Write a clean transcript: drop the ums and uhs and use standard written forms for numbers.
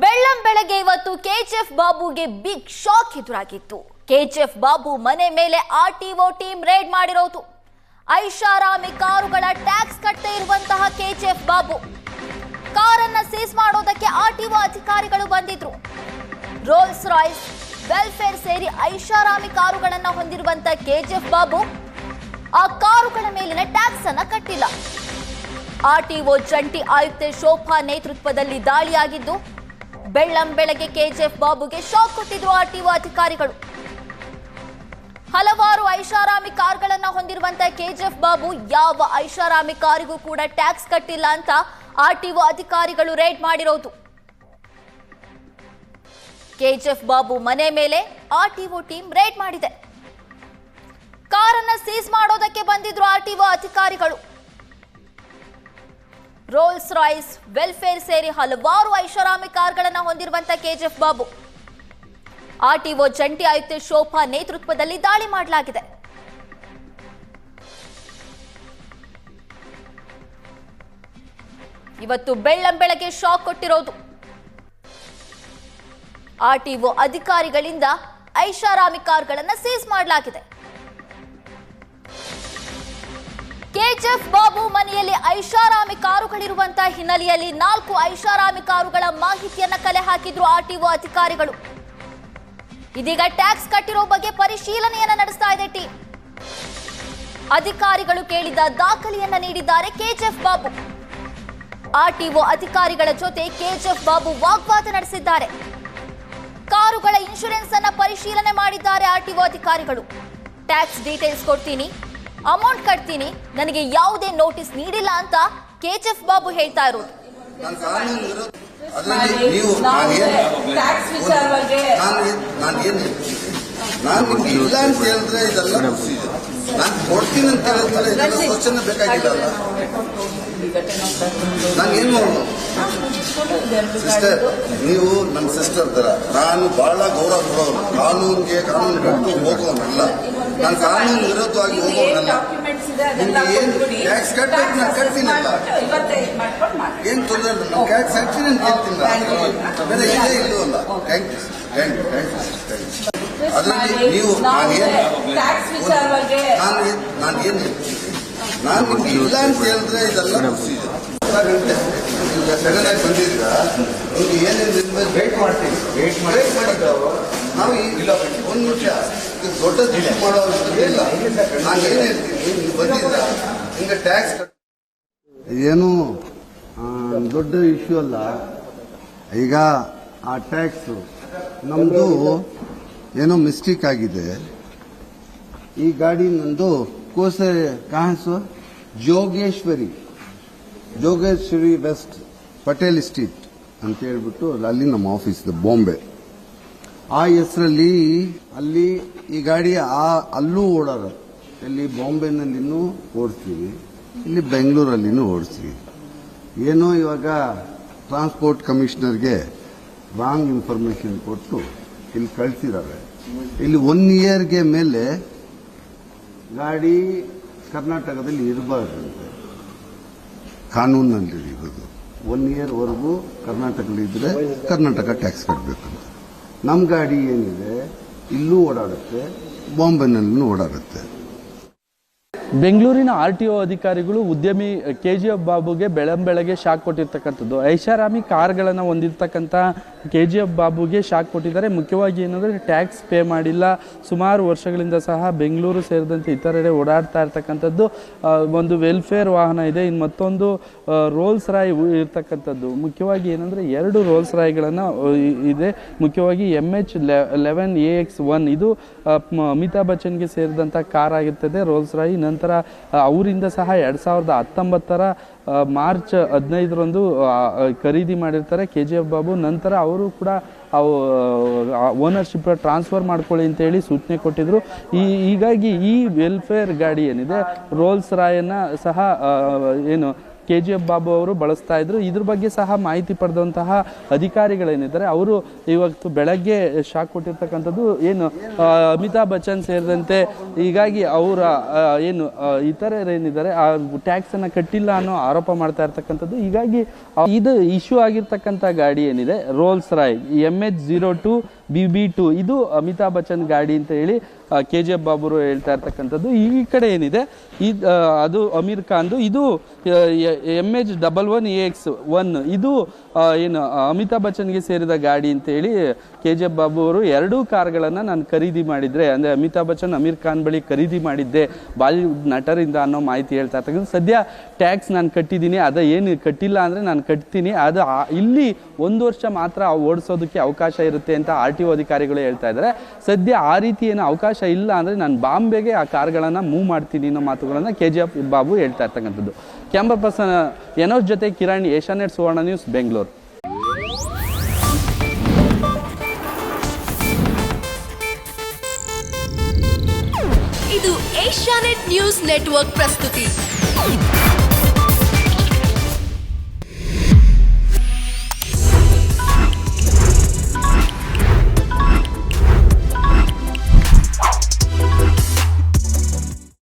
ಬೆಳ್ಳಂ ಬೆಳಗ್ಗೆ ಇವತ್ತು ಕೆಜಿಎಫ್ ಬಾಬುಗೆ ಬಿಗ್ ಶಾಕ್ ಎದುರಾಗಿತ್ತು. ಕೆಜಿಎಫ್ ಬಾಬು ಮನೆ ಮೇಲೆ ಆರ್ಟಿಒ ಟೀಮ್ ರೇಡ್ ಮಾಡಿರೋದು. ಐಷಾರಾಮಿ ಕಾರುಗಳ ಟ್ಯಾಕ್ಸ್ ಕಟ್ಟದೇ ಇರುವಂತಹ ಕೆಜಿಎಫ್ ಬಾಬು ಕಾರನ್ನ ಸೀಸ್ ಮಾಡೋದಕ್ಕೆ ಆರ್ಟಿಒ ಅಧಿಕಾರಿಗಳು ಬಂದಿದ್ರು. ರೋಲ್ಸ್ ರಾಯ್ಸ್, ವೆಲ್ಫೇರ್ ಸೇರಿ ಐಷಾರಾಮಿ ಕಾರುಗಳನ್ನ ಹೊಂದಿರುವಂತಹ ಕೆಜಿಎಫ್ ಬಾಬು ಆ ಕಾರುಗಳ ಮೇಲಿನ ಟ್ಯಾಕ್ಸ್ ಅನ್ನ ಕಟ್ಟಿಲ್ಲ. ಆರ್ಟಿಒ ಜಂಟಿ ಆಯುಕ್ತೆ ಶೋಭಾ ನೇತೃತ್ವದಲ್ಲಿ ದಾಳಿಯಾಗಿದ್ದು, ಬೆಳ್ಳಂ ಬೆಳಗ್ಗೆ ಕೆಜಿಎಫ್ ಬಾಬುಗೆ ಶಾಕ್ ಕೊಟ್ಟಿದ್ರು ಆರ್ಟಿಒ ಅಧಿಕಾರಿಗಳು. ಹಲವಾರು ಐಷಾರಾಮಿ ಕಾರ್ಗಳನ್ನ ಹೊಂದಿರುವಂತಹ ಕೆಜಿಎಫ್ ಬಾಬು ಯಾವ ಐಷಾರಾಮಿ ಕಾರಿಗೂ ಕೂಡ ಟ್ಯಾಕ್ಸ್ ಕಟ್ಟಿಲ್ಲ ಅಂತ ಆರ್ಟಿಒ ಅಧಿಕಾರಿಗಳು ರೇಡ್ ಮಾಡಿರೋದು. ಕೆಜಿಎಫ್ ಬಾಬು ಮನೆ ಮೇಲೆ ಆರ್ಟಿಒ ಟೀಮ್ ರೇಡ್ ಮಾಡಿದೆ. ಕಾರನ್ನ ಸೀಸ್ ಮಾಡೋದಕ್ಕೆ ಬಂದಿದ್ರು ಆರ್ಟಿಒ ಅಧಿಕಾರಿಗಳು. ರೋಲ್ಸ್ ರಾಯ್ಸ್, ವೆಲ್ಫೇರ್ ಸೇರಿ ಹಲವಾರು ಐಷಾರಾಮಿ ಕಾರ್ಗಳನ್ನ ಹೊಂದಿರುವಂತಹ ಕೆಜಿಎಫ್ ಬಾಬು ಆರ್ಟಿಒ ಜಂಟಿ ಆಯುಕ್ತೆ ಶೋಭಾ ನೇತೃತ್ವದಲ್ಲಿ ದಾಳಿ ಮಾಡಲಾಗಿದೆ. ಇವತ್ತು ಬೆಳ್ಳಂ ಬೆಳಗ್ಗೆ ಶಾಕ್ ಕೊಟ್ಟಿರೋದು. ಆರ್ಟಿಒ ಅಧಿಕಾರಿಗಳಿಂದ ಐಷಾರಾಮಿ ಕಾರ್ಗಳನ್ನ ಸೀಸ್ ಮಾಡಲಾಗಿದೆ. ಕೆಜಿಎಫ್ ಬಾಬು ಮನೆಯಲ್ಲಿ ಐಷಾರಾಮಿ ಕಾರುಗಳಿರುವಂತಹ ಹಿನ್ನೆಲೆಯಲ್ಲಿ 4 ಐಷಾರಾಮಿ ಕಾರುಗಳ ಮಾಹಿತಿಯನ್ನ ಕಲೆ ಹಾಕಿದ್ರು ಆರ್ಟಿಒ ಅಧಿಕಾರಿಗಳು. ಇದೀಗ ಟ್ಯಾಕ್ಸ್ ಕಟ್ಟಿರೋ ಬಗ್ಗೆ ಪರಿಶೀಲನೆಯನ್ನ ನಡೆಸ್ತಾ ಇದೆ ಟೀಮ್. ಅಧಿಕಾರಿಗಳು ಕೇಳಿದ ದಾಖಲೆಯನ್ನ ನೀಡಿದ್ದಾರೆ ಕೆಜಿಎಫ್ ಬಾಬು. ಆರ್ಟಿಒ ಅಧಿಕಾರಿಗಳ ಜೊತೆ ಕೆಜಿಎಫ್ ಬಾಬು ವಾಗ್ವಾದ ನಡೆಸಿದ್ದಾರೆ. ಕಾರುಗಳ ಇನ್ಶೂರೆನ್ಸ್ ಅನ್ನ ಪರಿಶೀಲನೆ ಮಾಡಿದ್ದಾರೆ ಆರ್ಟಿಒ ಅಧಿಕಾರಿಗಳು. ಟ್ಯಾಕ್ಸ್ ಡೀಟೇಲ್ಸ್ ಕೊಡ್ತೀನಿ, ಅಮೌಂಟ್ ಕಟ್ತೀನಿ, ನನಗೆ ಯಾವುದೇ ನೋಟಿಸ್ ನೀಡಿಲ್ಲ ಅಂತ ಕೆಜಿಎಫ್ ಬಾಬು ಹೇಳ್ತಾ ಇರೋದು. ನಾನು ಇಲ್ಲ ಅಂತ ಹೇಳಿದ್ರೆ ಇದೆಲ್ಲ ನಾನು ಕೊಡ್ತೀನಿ ಅಂತ ಹೇಳಿದ್ರೆ ಇದೆಲ್ಲ ಸೂಚನೆ ಬೇಕಾಗಿಲ್ಲ. ನಾನೇನು ಮಾಡೋದು ಸಿಸ್ಟರ್, ನೀವು ನನ್ನ ಸಿಸ್ಟರ್ ತರ. ನಾನು ಬಹಳ ಗೌರವ ಕೊಡೋರು, ಕಾನೂನಿಗೆ ಕಾನೂನು ಕಟ್ಟು ಹೋಗೋನಲ್ಲ. ನಾನು ಕಾನೂನು ವಿರುದ್ಧವಾಗಿ ಹೋಗೋನಲ್ಲ. ನಿಮ್ಗೆ ಏನು ಟ್ಯಾಕ್ಸ್ ಕಟ್ಟಬೇಕು ನಾನು ಕಟ್ತೀನಲ್ಲ, ಏನ್ ತೊಂದರೆ ಇಲ್ಲ. ನಾನು ಟ್ಯಾಕ್ಸ್ ಕಟ್ತೀನಿ ಅಂತ ಹೇಳ್ತೀನಿ, ಬೆಲೆ ಇಲ್ಲೇ ಇಲ್ಲವಲ್ಲ. ಥ್ಯಾಂಕ್ ಯು ಅದರಲ್ಲಿ ನೀವು ನಾನು ನಿಮ್ಗೆ ಇಲ್ಲ ಅಂತ ಹೇಳಿದ್ರೆ ಇದೆಲ್ಲ ಪ್ರೊಸೀಜರ್. ಸಡನ್ ಆಗಿ ಬಂದಿದ್ರ ನಿಮ್ಗೆ ಏನೇನು ವೇಟ್ ಮಾಡ್ತೀವಿ, ವೇಟ್ ಮಾಡಿದ್ದಾವ ನಾವು ಇಲ್ಲ ಒಂದು ನಿಮಿಷ ದೊಡ್ಡ ದುಡ್ಡು ಮಾಡೋ ಇಲ್ಲ. ನಾನು ಏನ್ ಹೇಳ್ತೀನಿ, ನೀವು ಬಂದಿದ್ರ ನಿಮ್ಗೆ ಟ್ಯಾಕ್ಸ್ ಏನು ದೊಡ್ಡ ಇಶ್ಯೂ ಅಲ್ಲ. ಈಗ ಆ ಟ್ಯಾಕ್ಸ್ ನಮ್ದು ಏನೋ ಮಿಸ್ಟೇಕ್ ಆಗಿದೆ. ಈ ಗಾಡಿ ನಂದು ಕೋಸೆ ಕಾಸು ಜೋಗೇಶ್ವರಿ ವೆಸ್ಟ್ ಪಟೇಲ್ ಸ್ಟ್ರೀಟ್ ಅಂತ ಹೇಳ್ಬಿಟ್ಟು ಅಲ್ಲಿ ನಮ್ಮ ಆಫೀಸ್ ಬಾಂಬೆ. ಆ ಹೆಸರಲ್ಲಿ ಅಲ್ಲಿ ಈ ಗಾಡಿ ಅಲ್ಲೂ ಓಡಾರ. ಇಲ್ಲಿ ಬಾಂಬೆನಲ್ಲಿನೂ ಓಡಿಸ್ತೀವಿ, ಇಲ್ಲಿ ಬೆಂಗಳೂರಲ್ಲಿನೂ ಓಡಿಸ್ತೀವಿ. ಏನೋ ಇವಾಗ ಟ್ರಾನ್ಸ್ಪೋರ್ಟ್ ಕಮಿಷನರ್ಗೆ ರಾಂಗ್ ಇನ್ಫಾರ್ಮೇಶನ್ ಕೊಟ್ಟು ಇಲ್ಲಿ ಕಳಿಸಿದ್ದಾರೆ. ಇಲ್ಲಿ 1 ಇಯರ್ಗೆ ಮೇಲೆ ಗಾಡಿ ಕರ್ನಾಟಕದಲ್ಲಿ ಇರಬಾರ್ದಂತೆ, ಕಾನೂನಲ್ಲಿ ಇರೋದು. 1 ಇಯರ್ವರೆಗೂ ಕರ್ನಾಟಕದಲ್ಲಿ ಇದ್ರೆ ಕರ್ನಾಟಕ ಟ್ಯಾಕ್ಸ್ ಕಟ್ಟಬೇಕಂತ. ನಮ್ಮ ಗಾಡಿ ಏನಿದೆ ಇಲ್ಲೂ ಓಡಾಡುತ್ತೆ, ಬಾಂಬೆನಲ್ಲೂ ಓಡಾಡುತ್ತೆ. ಬೆಂಗಳೂರಿನ ಆರ್ಟಿಒ ಅಧಿಕಾರಿಗಳು ಉದ್ಯಮಿ ಕೆಜಿಎಫ್ ಬಾಬುಗೆ ಬೆಳ್ಳಂ ಬೆಳಗ್ಗೆ ಶಾಕ್ ಕೊಟ್ಟಿರ್ತಕ್ಕಂಥದ್ದು. ಐಷಾರಾಮಿ ಕಾರ್ಗಳನ್ನು ಹೊಂದಿರತಕ್ಕಂಥ ಕೆಜಿಎಫ್ ಬಾಬುಗೆ ಶಾಕ್ ಕೊಟ್ಟಿದ್ದಾರೆ. ಮುಖ್ಯವಾಗಿ ಏನಂದರೆ ಟ್ಯಾಕ್ಸ್ ಪೇ ಮಾಡಿಲ್ಲ, ಸುಮಾರು ವರ್ಷಗಳಿಂದ ಸಹ ಬೆಂಗಳೂರು ಸೇರಿದಂತೆ ಇತರೆಡೆ ಓಡಾಡ್ತಾ ಇರ್ತಕ್ಕಂಥದ್ದು. ಒಂದು ವೆಲ್ಫೇರ್ ವಾಹನ ಇದೆ, ಇನ್ನು ಮತ್ತೊಂದು ರೋಲ್ಸ್ ರಾಯ್ ಇರ್ತಕ್ಕಂಥದ್ದು. ಮುಖ್ಯವಾಗಿ ಏನಂದರೆ 2 ರೋಲ್ಸ್ ರಾಯ್ಗಳನ್ನು ಇದೆ. ಮುಖ್ಯವಾಗಿ MH11 AX1 ಇದು ಅಮಿತಾಬ್ ಬಚ್ಚನ್ಗೆ ಸೇರಿದಂಥ ಕಾರ್ ಆಗಿರ್ತದೆ ರೋಲ್ಸ್ ರಾಯ್. ನಂತರ ಅವರಿಂದ ಸಹ 2019 ಮಾರ್ಚ್ 15ರಂದು ಖರೀದಿ ಮಾಡಿರ್ತಾರೆ ಕೆಜಿಎಫ್ ಬಾಬು. ನಂತರ ಅವರು ಕೂಡ ಓನರ್ಶಿಪ್ ಟ್ರಾನ್ಸ್ಫರ್ ಮಾಡ್ಕೊಳ್ಳಿ ಅಂತೇಳಿ ಸೂಚನೆ ಕೊಟ್ಟಿದ್ರು. ಹೀಗಾಗಿ ಈ ವೆಲ್ಫೇರ್ ಗಾಡಿ ಏನಿದೆ ರೋಲ್ಸ್ ರಾಯನ್ನ ಸಹ ಏನು KGF ಬಾಬು ಅವರು ಬಳಸ್ತಾ ಇದ್ರು. ಇದ್ರ ಬಗ್ಗೆ ಸಹ ಮಾಹಿತಿ ಪಡೆದಂತಹ ಅಧಿಕಾರಿಗಳೇನಿದ್ದಾರೆ ಅವರು ಇವತ್ತು ಬೆಳಗ್ಗೆ ಶಾಕ್ ಕೊಟ್ಟಿರ್ತಕ್ಕಂಥದ್ದು ಏನು ಅಮಿತಾಬ್ ಬಚ್ಚನ್ ಸೇರಿದಂತೆ ಹೀಗಾಗಿ ಅವರ ಏನು ಇತರರೇನಿದ್ದಾರೆ ಆ ಟ್ಯಾಕ್ಸನ್ನು ಕಟ್ಟಿಲ್ಲ ಅನ್ನೋ ಆರೋಪ ಮಾಡ್ತಾ ಇರ್ತಕ್ಕಂಥದ್ದು. ಹೀಗಾಗಿ ಇದು ಇಶ್ಯೂ ಆಗಿರ್ತಕ್ಕಂಥ ಗಾಡಿ ಏನಿದೆ ರೋಲ್ಸ್ ರಾಯ್ MH02 BB2 ಇದು ಅಮಿತಾಬ್ ಬಚ್ಚನ್ ಗಾಡಿ ಅಂತ ಹೇಳಿ KGF ಬಾಬು ಹೇಳ್ತಾ ಇರ್ತಕ್ಕಂಥದ್ದು. ಈ ಕಡೆ ಏನಿದೆ ಅದು ಅಮೀರ್ ಖಾನ್ದು, ಇದು MH11AX1 ಇದು ಏನು ಅಮಿತಾಬ್ ಬಚ್ಚನ್ಗೆ ಸೇರಿದ ಗಾಡಿ ಅಂತ ಹೇಳಿ KGF ಬಾಬು ಅವರು ಎರಡೂ ಕಾರ್ಗಳನ್ನು ನಾನು ಖರೀದಿ ಮಾಡಿದ್ರೆ ಅಂದರೆ ಅಮಿತಾಬ್ ಬಚ್ಚನ್ ಅಮೀರ್ ಖಾನ್ ಬಳಿ ಖರೀದಿ ಮಾಡಿದ್ದೆ ಬಾಲಿವುಡ್ ನಟರಿಂದ ಅನ್ನೋ ಮಾಹಿತಿ ಹೇಳ್ತಾ ಇರ್ತಕ್ಕಂಥ. ಸದ್ಯ ಟ್ಯಾಕ್ಸ್ ನಾನು ಕಟ್ಟಿದ್ದೀನಿ, ಅದು ಏನು ಕಟ್ಟಿಲ್ಲ ಅಂದರೆ ನಾನು ಕಟ್ತೀನಿ, ಅದು ಇಲ್ಲಿ 1 ವರ್ಷ ಮಾತ್ರ ಓಡಿಸೋದಕ್ಕೆ ಅವಕಾಶ ಇರುತ್ತೆ ಅಂತ RTO ಅಧಿಕಾರಿಗಳು ಹೇಳ್ತಾ ಇದ್ದಾರೆ. ಸದ್ಯ ಆ ರೀತಿ ಏನು ಅವಕಾಶ ಇಲ್ಲ ಅಂದರೆ ನಾನು ಬಾಂಬೆಗೆ ಆ ಕಾರ್ಗಳನ್ನು ಮೂವ್ ಮಾಡ್ತೀನಿ ಅನ್ನೋ ಮಾತುಗಳನ್ನು KGF ಬಾಬು ಹೇಳ್ತಾ ಇರ್ತಕ್ಕಂಥದ್ದು. ಕ್ಯಾಮ್ರಾ ಪರ್ಸನ್ ಎನೋಸ್ ಜೊತೆ ಕಿರಣ್, ಏಷ್ಯಾನೆಟ್ ಸುವರ್ಣ ನ್ಯೂಸ್, ಬೆಂಗಳೂರು. ಇದು ಏಷ್ಯಾನೆಟ್ ನ್ಯೂಸ್ ನೆಟ್ವರ್ಕ್ ಪ್ರಸ್ತುತಿ.